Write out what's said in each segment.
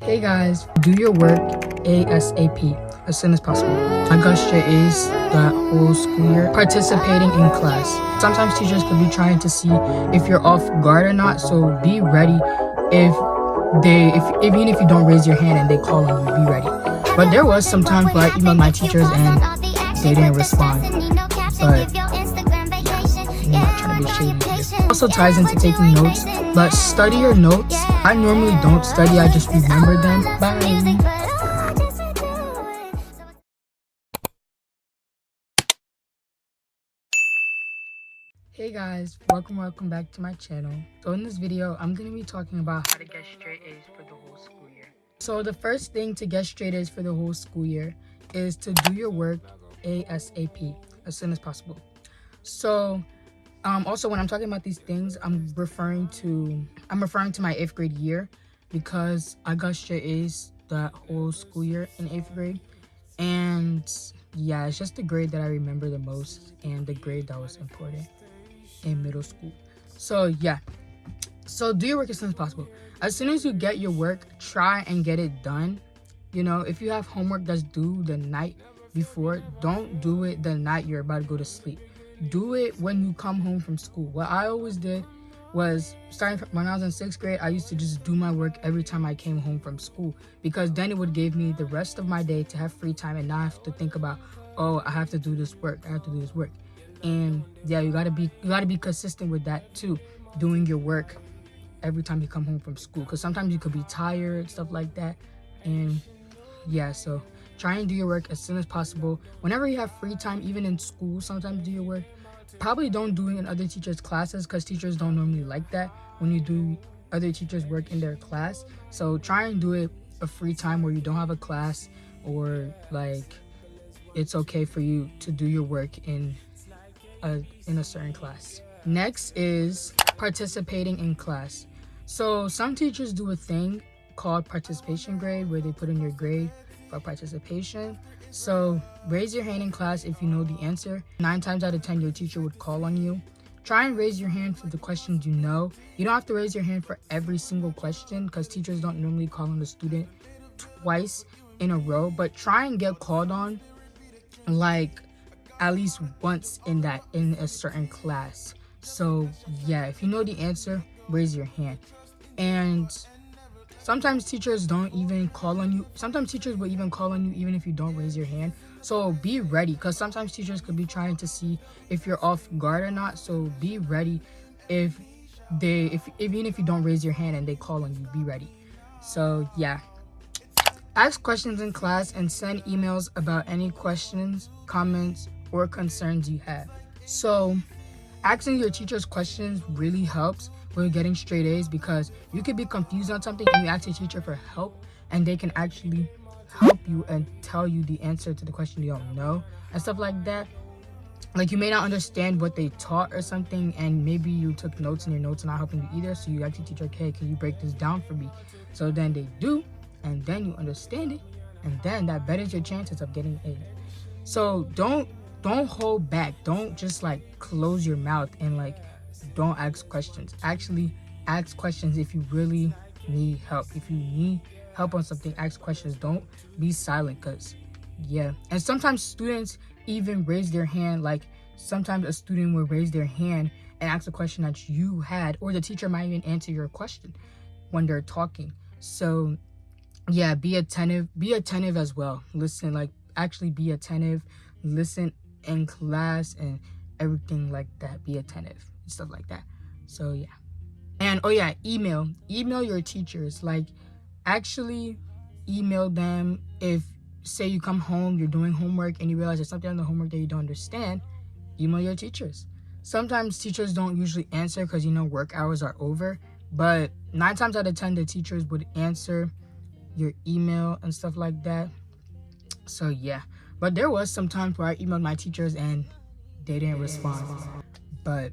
Hey guys, do your work ASAP, as soon as possible. I got straight A's that whole school year participating in class. Sometimes teachers could be trying to see if you're off guard or not, so be ready. Even if you don't raise your hand and they call on you, be ready. But there was some times where I emailed my teachers and they didn't respond. But I'm not trying to be shady here. Also ties into taking notes, but study your notes. I normally don't study, I just remember them. Bye. Hey guys, welcome back to my channel. So in this video, I'm going to be talking about how to get straight A's for the whole school year. So the first thing to get straight A's for the whole school year is to do your work ASAP, as soon as possible. So also when I'm talking about these things, I'm referring to my 8th grade year, because I got straight A's that whole school year in 8th grade. And yeah, it's just the grade that I remember the most and the grade that was important in middle school. So yeah, so do your work as soon as possible. As soon as you get your work, try and get it done. You know, if you have homework that's due the night before, don't do it the night you're about to go to sleep. Do it when you come home from school. What I always did was, starting from when I was in 6th grade, I used to just do my work every time I came home from school, because then it would give me the rest of my day to have free time and not have to think about, oh, I have to do this work, And yeah, you gotta be consistent with that too, doing your work every time you come home from school, because sometimes you could be tired, stuff like that. And yeah, so try and do your work as soon as possible. Whenever you have free time, even in school, sometimes do your work. Probably don't do it in other teachers' classes, because teachers don't normally like that when you do other teachers' work in their class. So try and do it a free time where you don't have a class, or like it's okay for you to do your work in a certain class. Next is participating in class. So some teachers do a thing called participation grade, where they put in your grade for participation. So raise your hand in class if you know the answer. 9 times out of 10 your teacher would call on you. Try and raise your hand for the questions you know. You don't have to raise your hand for every single question, because teachers don't normally call on the student twice in a row, but try and get called on like at least once in a certain class. So yeah, if you know the answer, raise your hand. And sometimes teachers don't even call on you. Sometimes teachers will even call on you even if you don't raise your hand. So be ready, because sometimes teachers could be trying to see if you're off guard or not. So be ready. Even if you don't raise your hand and they call on you, be ready. So yeah, ask questions in class and send emails about any questions, comments, or concerns you have. So asking your teachers questions really helps when you're getting straight A's, because you could be confused on something and you ask your teacher for help, and they can actually help you and tell you the answer to the question you don't know and stuff like that. Like, you may not understand what they taught or something, and maybe you took notes and your notes are not helping you either, so you ask your teacher, okay, can you break this down for me? So then they do, and then you understand it, and then that betters your chances of getting A. So don't hold back. Don't just like close your mouth and like don't ask questions. Actually ask questions if you really need help. If you need help on something, ask questions. Don't be silent, because yeah. And sometimes students even raise their hand. Like, sometimes a student will raise their hand and ask a question that you had, or the teacher might even answer your question when they're talking. So yeah, be attentive as well. Listen, like actually be attentive, listen in class and everything like that. Be attentive and stuff like that. So yeah. And oh yeah, email your teachers. Like, actually email them. If say you come home, you're doing homework and you realize there's something on the homework that you don't understand, email your teachers. Sometimes teachers don't usually answer because, you know, work hours are over, but 9 times out of 10 the teachers would answer your email and stuff like that. So yeah, but there was some times where I emailed my teachers and they didn't respond. But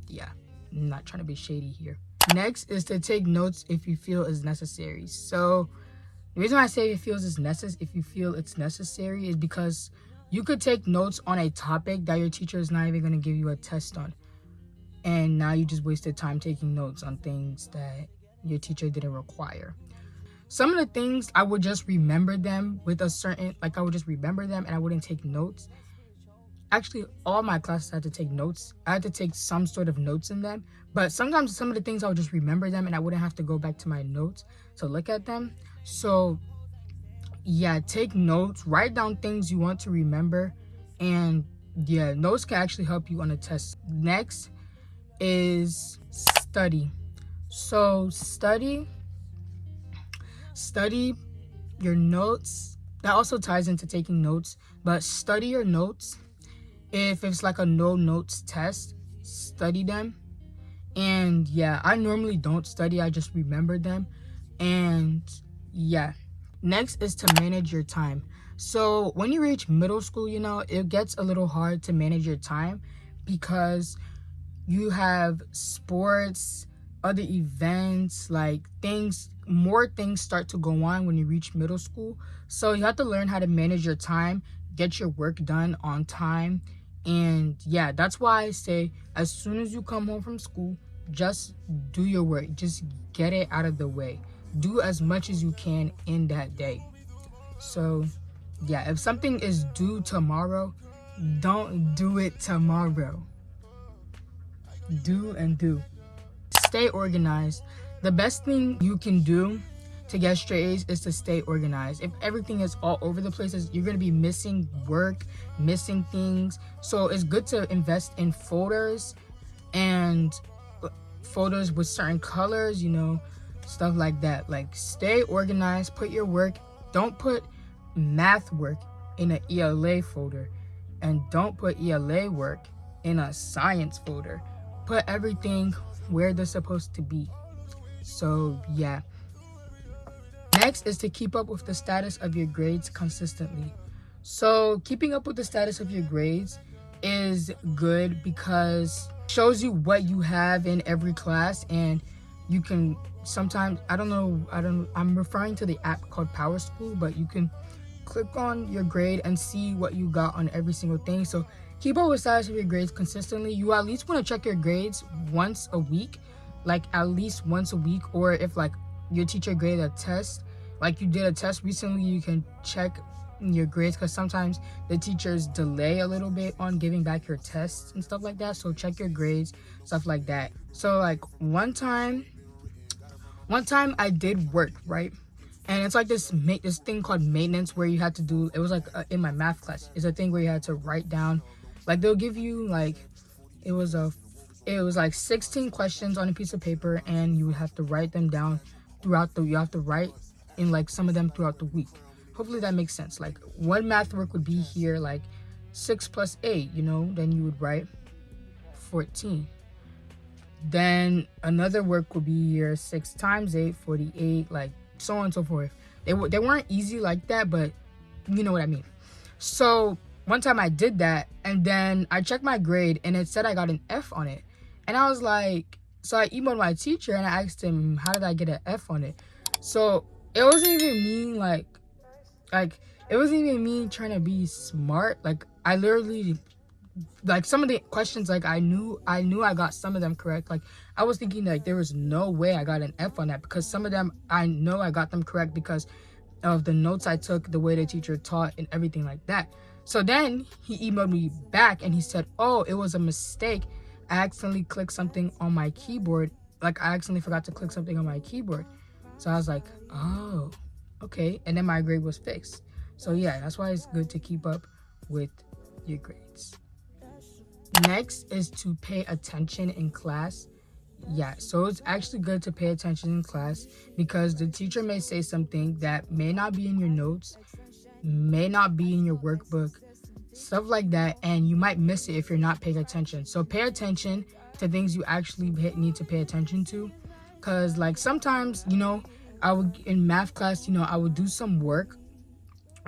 yeah, I'm not trying to be shady here. Next is to take notes if you feel is necessary. So the reason I say if you feel it's necessary is because you could take notes on a topic that your teacher is not even going to give you a test on, and now you just wasted time taking notes on things that your teacher didn't require. some of the things I would just remember them with a certain, like I would just remember them and I wouldn't take notes. Actually, all my classes had to take notes. I had to take some sort of notes in them. But sometimes some of the things I would just remember them and I wouldn't have to go back to my notes to look at them. So yeah, take notes, write down things you want to remember, and yeah, notes can actually help you on a test. Next is study. So study your notes. That also ties into taking notes, but study your notes. If it's like a no notes test, study them. And yeah, I normally don't study, I just remember them. And yeah, next is to manage your time. So when you reach middle school, you know, it gets a little hard to manage your time because you have sports, other events, like more things start to go on when you reach middle school. So you have to learn how to manage your time, get your work done on time. And yeah, that's why I say as soon as you come home from school, just do your work. Just get it out of the way. Do as much as you can in that day. So yeah, if something is due tomorrow, don't do it tomorrow. Do. Stay organized. The best thing you can do to get straight A's is to stay organized. If everything is all over the place, you're going to be missing work, missing things. So it's good to invest in folders and folders with certain colors, you know, stuff like that. Like, stay organized, put your work. Don't put math work in an ELA folder, and don't put ELA work in a science folder. Put everything where they're supposed to be. So yeah. Next is to keep up with the status of your grades consistently. So keeping up with the status of your grades is good because it shows you what you have in every class, and you can sometimes, I'm referring to the app called Power School, but you can click on your grade and see what you got on every single thing. So keep up with the status of your grades consistently. You at least want to check your grades once a week, like at least once a week. Or if like your teacher graded a test, like you did a test recently, you can check your grades, because sometimes the teachers delay a little bit on giving back your tests and stuff like that. So check your grades, stuff like that. So like one time I did work, right? And it's like this thing called maintenance where you had to do, it was like in my math class, it's a thing where you had to write down, like they'll give you like, it was like 16 questions on a piece of paper, and you would have to write them down you have to write in like some of them throughout the week. Hopefully that makes sense. Like one math work would be here, like 6 plus 8, you know, then you would write 14. Then another work would be here, 6 times 8, 48, like so on and so forth. They weren't easy like that, but you know what I mean. So one time I did that, and then I checked my grade and it said I got an F on it. And I was like, so I emailed my teacher and I asked him, how did I get an F on it? So it wasn't even me like it wasn't even me trying to be smart. Like I literally, like some of the questions, like I knew I got some of them correct. Like I was thinking like there was no way I got an F on that, because some of them I know I got them correct because of the notes I took, the way the teacher taught, and everything like that. So then he emailed me back and he said, oh, it was a mistake. I accidentally clicked something on my keyboard. Like I accidentally forgot to click something on my keyboard. So I was like, oh, okay. And then my grade was fixed. So yeah, that's why it's good to keep up with your grades. Next is to pay attention in class. Yeah, so it's actually good to pay attention in class, because the teacher may say something that may not be in your notes, may not be in your workbook, stuff like that, and you might miss it if you're not paying attention. So pay attention to things you actually need to pay attention to, because like sometimes, you know, in math class, you know, I would do some work,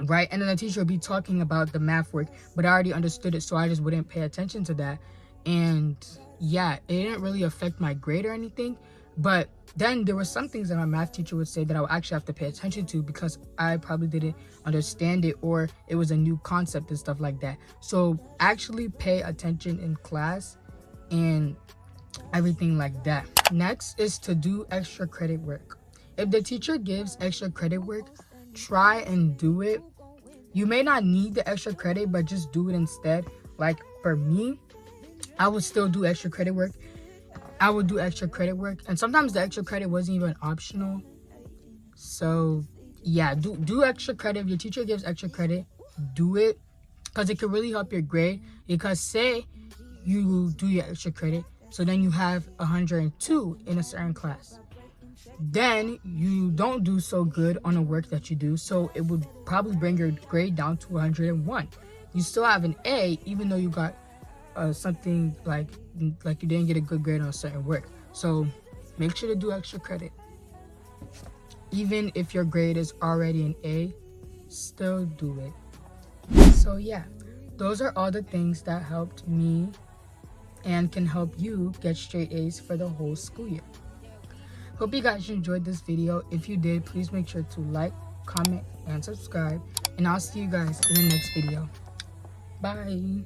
right, and then the teacher would be talking about the math work, but I already understood it, so I just wouldn't pay attention to that. And yeah, it didn't really affect my grade or anything, but then there were some things that my math teacher would say that I would actually have to pay attention to because I probably didn't understand it, or it was a new concept and stuff like that. So actually pay attention in class and everything like that. Next is to do extra credit work. If the teacher gives extra credit work, try and do it. You may not need the extra credit, but just do it instead. Like for me, I would still do extra credit work. I would do extra credit work, and sometimes the extra credit wasn't even optional. So yeah, do extra credit. If your teacher gives extra credit, do it, because it can really help your grade. Because say you do your extra credit, so then you have 102 in a certain class. Then you don't do so good on the work that you do, so it would probably bring your grade down to 101. You still have an A, even though you got something like you didn't get a good grade on a certain work. So make sure to do extra credit. Even if your grade is already an A, still do it. So yeah, those are all the things that helped me and can help you get straight A's for the whole school year. Hope you guys enjoyed this video. If you did, please make sure to like, comment, and subscribe. And I'll see you guys in the next video. Bye.